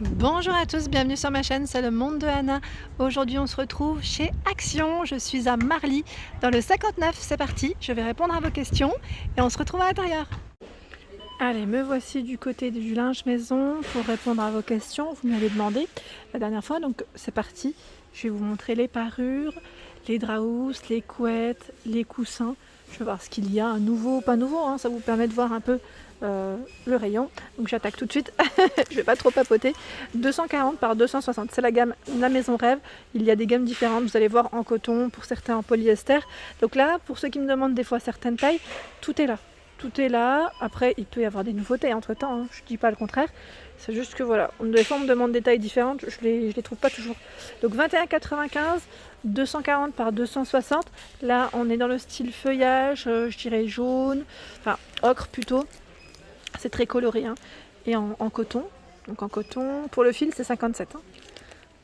Bonjour à tous, bienvenue sur ma chaîne, c'est le monde de Anna. Aujourd'hui on se retrouve chez Action, je suis à Marly dans le 59, c'est parti, je vais répondre à vos questions et on se retrouve à l'intérieur. Allez, me voici du côté du linge maison pour répondre à vos questions, vous m'avez demandé la dernière fois, donc c'est parti. Je vais vous montrer les parures, les draps housses, les couettes, les coussins. Je vais voir ce qu'il y a, un nouveau ou pas nouveau, hein, ça vous permet de voir un peu le rayon. Donc j'attaque tout de suite, je vais pas trop papoter. 240 par 260, c'est la gamme La Maison Rêve. Il y a des gammes différentes, vous allez voir en coton, pour certains en polyester. Donc là, pour ceux qui me demandent des fois certaines tailles, tout est là. Tout est là. Après, il peut y avoir des nouveautés entre temps, hein. Je dis pas le contraire. C'est juste que voilà, des fois on me demande des tailles différentes, je les trouve pas toujours. Donc 21,95, 240 par 260. Là, on est dans le style feuillage, je dirais jaune, enfin ocre plutôt. C'est très coloré, hein. Et en coton. Donc en coton, pour le fil, c'est 57.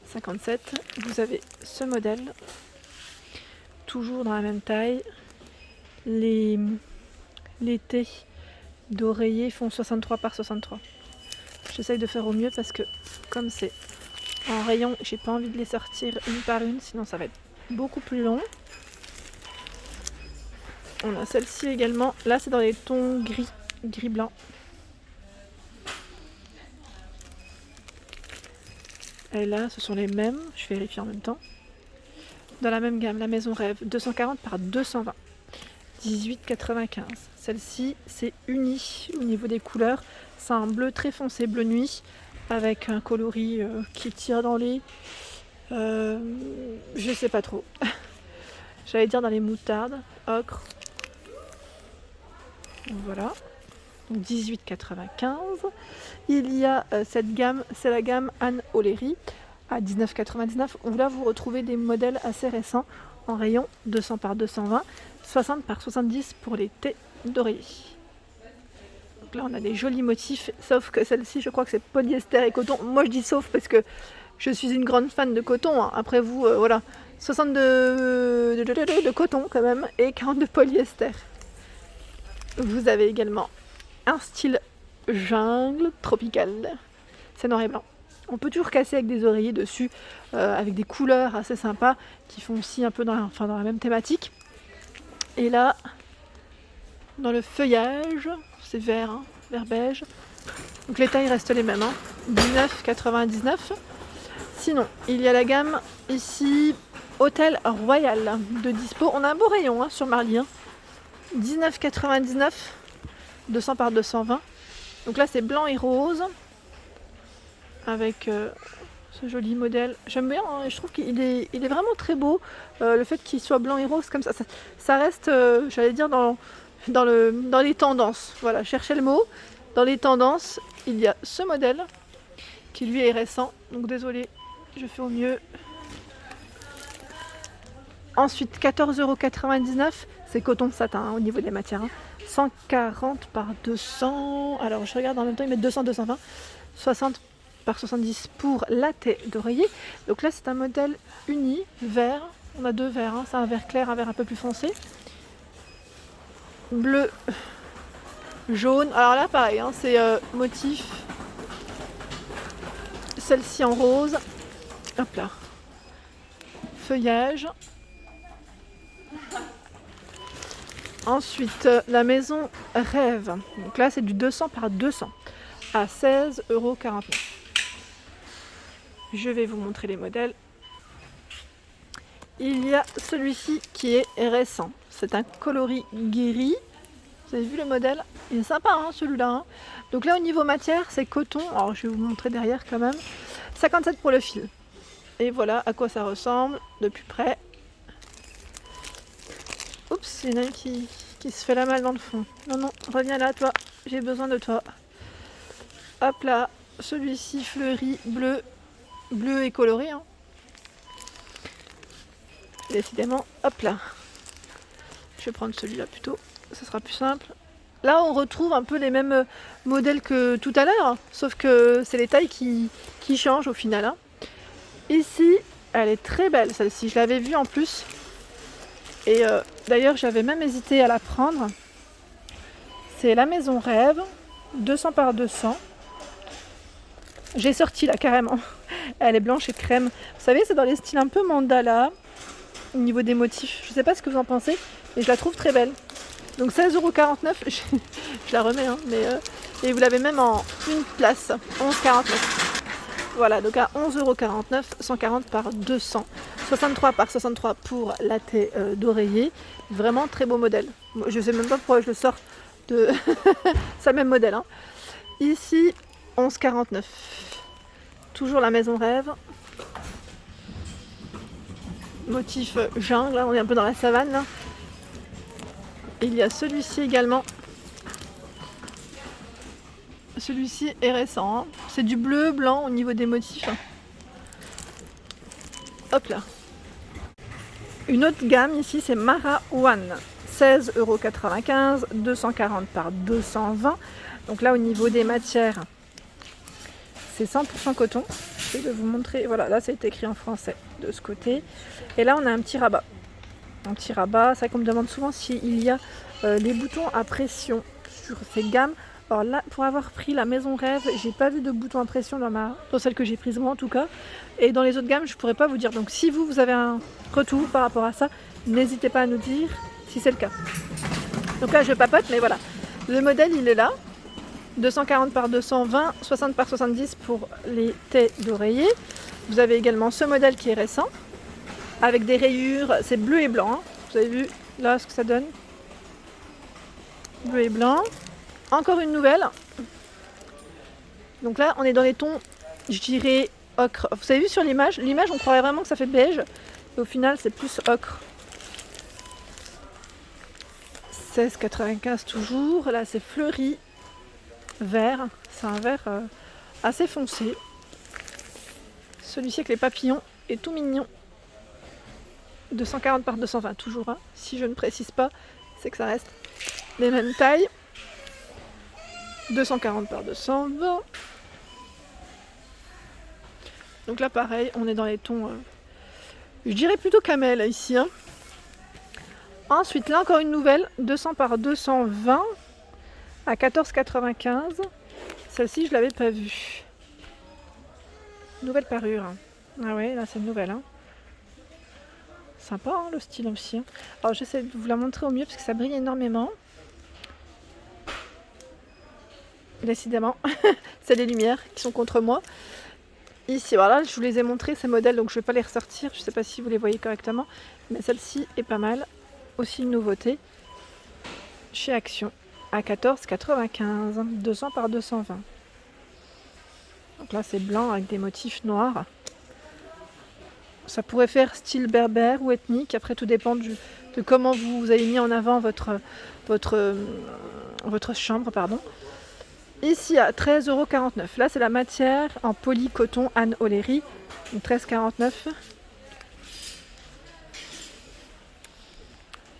57. Vous avez ce modèle, toujours dans la même taille. Les tés d'oreiller font 63 par 63. J'essaye de faire au mieux parce que comme c'est en rayon, j'ai pas envie de les sortir une par une, sinon ça va être beaucoup plus long. On a celle-ci également. Là, c'est dans les tons gris, gris-blanc. Et là, ce sont les mêmes. Je vérifie en même temps. Dans la même gamme, La Maison Rêve, 240 par 220. 18,95. Celle-ci, c'est uni au niveau des couleurs. C'est un bleu très foncé, bleu nuit, avec un coloris qui tire dans les... je sais pas trop. J'allais dire dans les moutardes, ocre. Donc voilà. Donc 18,95. Il y a cette gamme, c'est la gamme Anne O'Leary à 19,99 où là vous retrouvez des modèles assez récents en rayon 200 par 220, 60 par 70 pour les tés d'oreiller. Donc là on a des jolis motifs, sauf que celle-ci je crois que c'est polyester et coton. Moi je dis sauf parce que je suis une grande fan de coton, hein. Après vous, voilà, 60 de coton quand même et 40 de polyester. Vous avez également un style jungle tropical, c'est noir et blanc. On peut toujours casser avec des oreillers dessus, avec des couleurs assez sympas qui font aussi un peu dans la même thématique. Et là, dans le feuillage, c'est vert, hein, vert beige. Donc les tailles restent les mêmes, hein, 19,99. Sinon, il y a la gamme ici Hôtel Royal de dispo. On a un beau rayon, hein, sur Marly, hein. 19,99, 200 par 220. Donc là, c'est blanc et rose avec ce joli modèle. J'aime bien, hein, je trouve qu'il est vraiment très beau. Le fait qu'il soit blanc et rose comme ça reste, j'allais dire, dans les tendances. Voilà, cherchez le mot. Dans les tendances, il y a ce modèle qui lui est récent. Donc désolé, je fais au mieux. Ensuite, 14,99 €, c'est coton satin, hein, au niveau des matières, hein. 140 par 200. Alors je regarde en même temps, ils mettent 200, 220. 60 par 70 pour la taie d'oreiller. Donc là, c'est un modèle uni, vert. On a deux verts, hein. C'est un vert clair, un vert un peu plus foncé. Bleu, jaune. Alors là, pareil, hein, c'est motif. Celle-ci en rose. Hop là. Feuillage. Ensuite, la Maison Rêve. Donc là, c'est du 200 par 200 à 16,49 €. Je vais vous montrer les modèles. Il y a celui-ci qui est récent. C'est un coloris gris. Vous avez vu le modèle? Il est sympa, hein, celui-là, hein. Donc là, au niveau matière, c'est coton. Alors, je vais vous montrer derrière quand même. 57 pour le fil. Et voilà à quoi ça ressemble de plus près. Oups, il y en a une qui se fait la malle dans le fond. Non, non, reviens là, toi. J'ai besoin de toi. Hop là, celui-ci fleuri, bleu et coloré, hein. Décidément, hop là. Je vais prendre celui-là plutôt, ça sera plus simple. Là, on retrouve un peu les mêmes modèles que tout à l'heure, hein, sauf que c'est les tailles qui changent au final, hein. Ici, elle est très belle celle-ci, je l'avais vue en plus. Et d'ailleurs, j'avais même hésité à la prendre. C'est La Maison Rêve, 200 par 200. J'ai sorti là carrément. Elle est blanche et crème. Vous savez, c'est dans les styles un peu mandala au niveau des motifs. Je sais pas ce que vous en pensez, mais je la trouve très belle. Donc 16,49 €, je la remets, hein, et vous l'avez même en une place, 11,49 €. Voilà, donc à 11,49 €, 140 par 200, 63 par 63 pour la thé d'oreiller. Vraiment très beau modèle. Je sais même pas pourquoi je le sors de... c'est le même modèle. Hein. Ici, 11,49 €. Toujours la maison rêve. Motif jungle, là, on est un peu dans la savane. Là. Il y a celui-ci également. Celui-ci est récent. Hein. C'est du bleu, blanc au niveau des motifs. Hop là. Une autre gamme ici, c'est Mara One. 16,95 €, 240 par 220. Donc là, au niveau des matières, c'est 100% coton. Je vais vous montrer. Voilà, là, c'est écrit en français de ce côté. Et là, on a un petit rabat. Un petit rabat. C'est vrai qu'on me demande souvent s'il y a les boutons à pression sur ces gammes. Alors là, pour avoir pris la maison rêve, j'ai pas vu de bouton à pression dans celle que j'ai prise moi en tout cas. Et dans les autres gammes, je pourrais pas vous dire. Donc si vous avez un retour par rapport à ça, n'hésitez pas à nous dire si c'est le cas. Donc là, je papote, mais voilà. Le modèle, il est là. 240 par 220, 60 par 70 pour les thés d'oreiller. Vous avez également ce modèle qui est récent, avec des rayures. C'est bleu et blanc. Hein. Vous avez vu là ce que ça donne. Bleu et blanc. Encore une nouvelle. Donc là, on est dans les tons, je dirais, ocre. Vous avez vu sur l'image, on croirait vraiment que ça fait beige. Et au final, c'est plus ocre. 16,95 toujours. Là, c'est fleuri vert. C'est un vert assez foncé. Celui-ci avec les papillons est tout mignon. 240 par 220 toujours. Hein. Si je ne précise pas, c'est que ça reste les mêmes tailles. 240 par 220. Donc là pareil, on est dans les tons, je dirais plutôt camel ici. Hein. Ensuite là encore une nouvelle, 200 par 220 à 14,95. Celle-ci je l'avais pas vue. Nouvelle parure. Ah ouais, là c'est une nouvelle. Hein. Sympa hein, le style aussi. Hein. Alors j'essaie de vous la montrer au mieux parce que ça brille énormément. Décidément, c'est les lumières qui sont contre moi. Ici, voilà, je vous les ai montrés ces modèles, donc je ne vais pas les ressortir. Je ne sais pas si vous les voyez correctement, mais celle-ci est pas mal. Aussi une nouveauté chez Action à 14,95, 200 par 220. Donc là, c'est blanc avec des motifs noirs. Ça pourrait faire style berbère ou ethnique. Après, tout dépend de comment vous avez mis en avant votre chambre, pardon. Ici à 13,49 €. Là, c'est la matière en polycoton Anne O'Leary. Donc 13,49 €.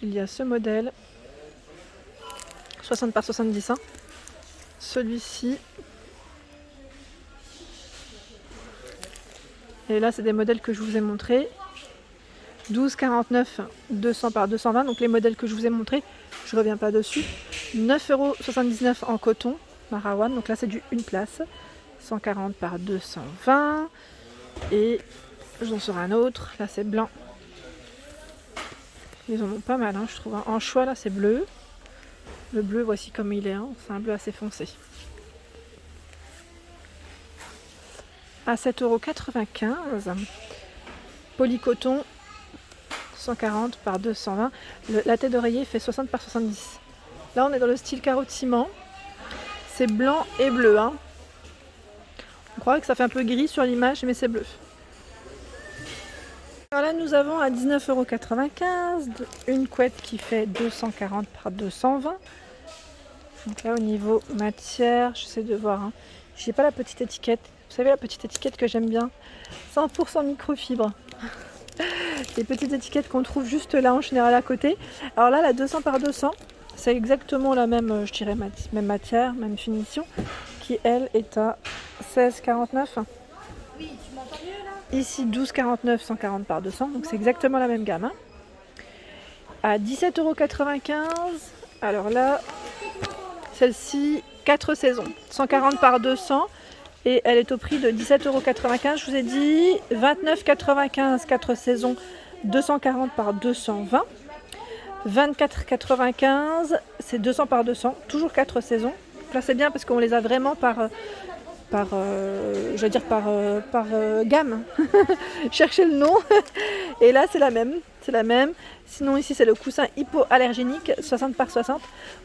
Il y a ce modèle. 60 par 70. Hein. Celui-ci. Et là, c'est des modèles que je vous ai montrés. 12,49 €, 200 par 220. Donc les modèles que je vous ai montrés, je ne reviens pas dessus. 9,79 € en coton. Mara One, donc là c'est du une place, 140 par 220, et j'en sors un autre, là c'est blanc, ils en ont pas mal hein, je trouve, en choix là c'est bleu, le bleu voici comme il est, hein. C'est un bleu assez foncé, à 7,95 €, polycoton, 140 par 220, la tête d'oreiller fait 60 par 70, là on est dans le style carreau de ciment. C'est blanc et bleu. Hein. On croirait que ça fait un peu gris sur l'image, mais c'est bleu. Alors là, nous avons à 19,95 € une couette qui fait 240 par 220. Donc là, au niveau matière, j'essaie de voir. Hein. J'ai pas la petite étiquette. Vous savez, la petite étiquette que j'aime bien. 100% microfibre. Les petites étiquettes qu'on trouve juste là, en général, à côté. Alors là, la 200 par 200. C'est exactement la même, je dirais, même matière, même finition, qui elle est à 16,49 €. Oui, tu m'entends mieux là ? Ici 12,49 €, 140 par 200, donc c'est exactement la même gamme. Hein. À 17,95 €, alors là, celle-ci, 4 saisons, 140 par 200, Et elle est au prix de 17,95 €. Je vous ai dit 29,95 € 4 saisons, 240 par 220. 24,95 €, c'est 200 par 200, toujours 4 saisons. Là c'est bien parce qu'on les a vraiment par gamme. Cherchez le nom. Et là c'est la même. Sinon ici c'est le coussin hypoallergénique 60 par 60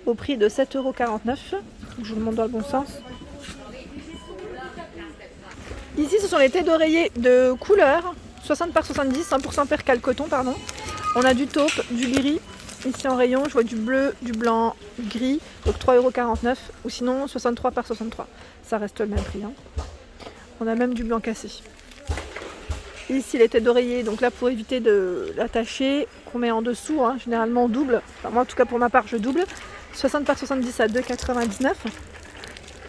au prix de 7,49 €. Je vous le montre dans le bon sens. Ici ce sont les têtes d'oreiller de couleur 60 par 70, 100% percale coton pardon. On a du taupe, du gris. Ici en rayon, je vois du bleu, du blanc, gris, donc 3,49 € ou sinon 63 par 63. Ça reste le même prix. Hein. On a même du blanc cassé. Ici les têtes d'oreiller, donc là pour éviter de l'attacher, qu'on met en dessous, hein, généralement on double. Enfin, moi en tout cas pour ma part je double. 60 par 70 à 2,99 €.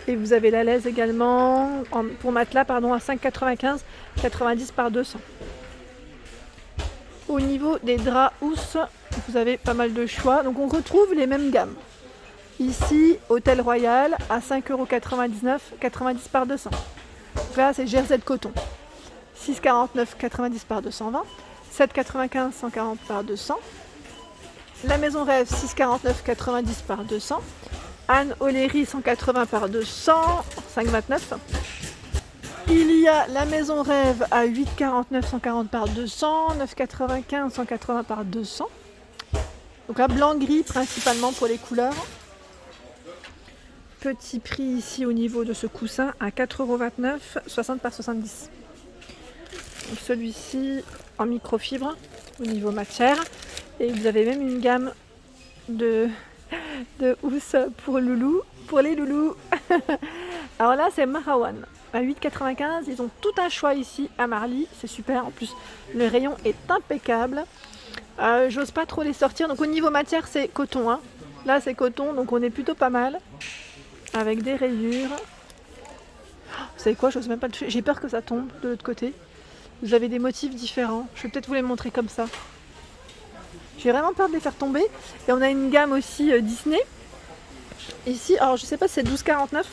Et vous avez la laise également, pour matelas pardon, à 5,95 €, 90 par 200. Au niveau des draps housses, vous avez pas mal de choix. Donc on retrouve les mêmes gammes. Ici, Hôtel Royal à 5,99 €, 90 par 200. Donc là, c'est jersey de coton. 6,49 €, 90 par 220. 7,95 €, 140 par 200. La Maison Rêve, 6,49 €, 90 par 200. Anne O'Leary, 180 par 200, 5,29 €. Il y a la Maison Rêve à 8,49 €, 140 par 200, 9,95 €, 180 par 200. Donc là, blanc-gris principalement pour les couleurs. Petit prix ici au niveau de ce coussin à 4,29 €, 60 par 70. Donc celui-ci en microfibre au niveau matière. Et vous avez même une gamme de housse pour les loulous. Alors là, c'est Marawan. À 8,95 €, ils ont tout un choix ici à Marly, c'est super, en plus le rayon est impeccable. J'ose pas trop les sortir, donc au niveau matière c'est coton, hein. Là c'est coton, donc on est plutôt pas mal, avec des rayures. Vous savez quoi, j'ose même pas le toucher, j'ai peur que ça tombe de l'autre côté. Vous avez des motifs différents, je vais peut-être vous les montrer comme ça. J'ai vraiment peur de les faire tomber. Et on a une gamme aussi Disney. Ici, alors je sais pas si c'est 12,49 €.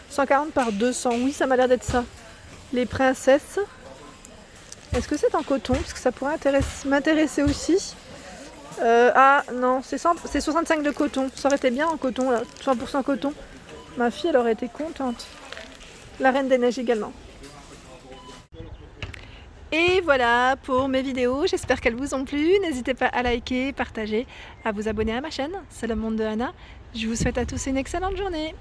140 par 200, oui ça m'a l'air d'être ça. Les princesses. Est-ce que c'est en coton? Parce que ça pourrait m'intéresser aussi. Ah non, c'est 65 de coton. Ça aurait été bien en coton là, 100% coton. Ma fille elle aurait été contente. La Reine des Neiges également. Et voilà pour mes vidéos, j'espère qu'elles vous ont plu. N'hésitez pas à liker, partager, à vous abonner à ma chaîne. C'est le monde de Anna. Je vous souhaite à tous une excellente journée.